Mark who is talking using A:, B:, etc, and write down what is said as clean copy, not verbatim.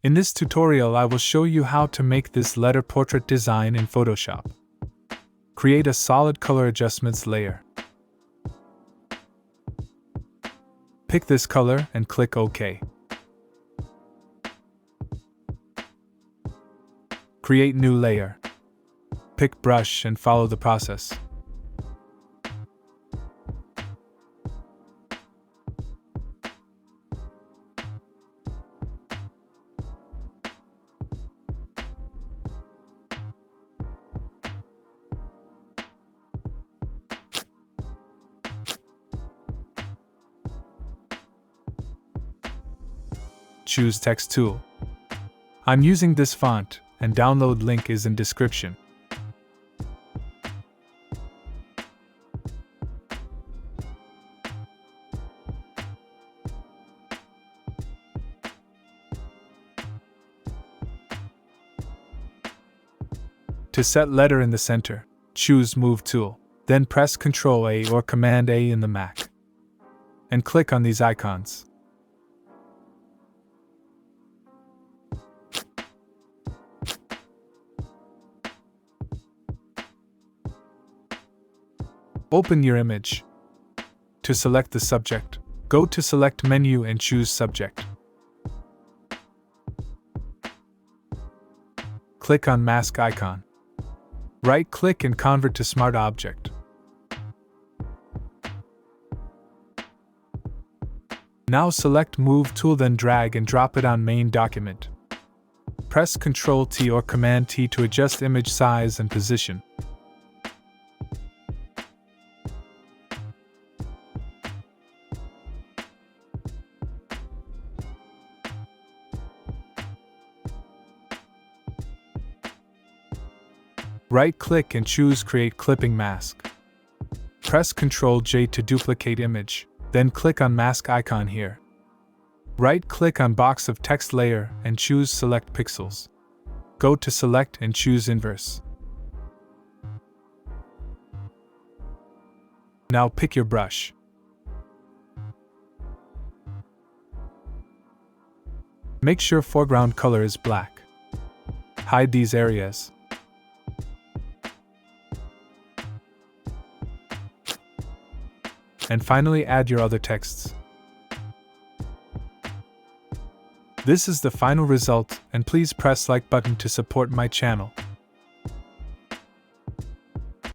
A: In this tutorial I will show you how to make this letter portrait design in Photoshop. Create a solid color adjustments layer. Pick this color and click OK. Create new layer. Pick brush and follow the process. Choose Text tool. I'm using this font, and download link is in description. To set letter in the center, choose Move tool, then press Ctrl A or Command A in the Mac, and click on these icons. Open your image. To select the subject, go to Select menu and choose Subject. Click on Mask icon. Right-click and convert to Smart Object. Now select Move tool, then drag and drop it on main document. Press Ctrl T or Command T to adjust image size and position. Right-click and choose Create Clipping Mask. Press Ctrl J to duplicate image, then click on Mask icon here. Right-click on box of text layer and choose Select Pixels. Go to Select and choose Inverse. Now pick your brush. Make sure foreground color is black. Hide these areas. And finally add your other texts. This is the final result, and please press like button to support my channel.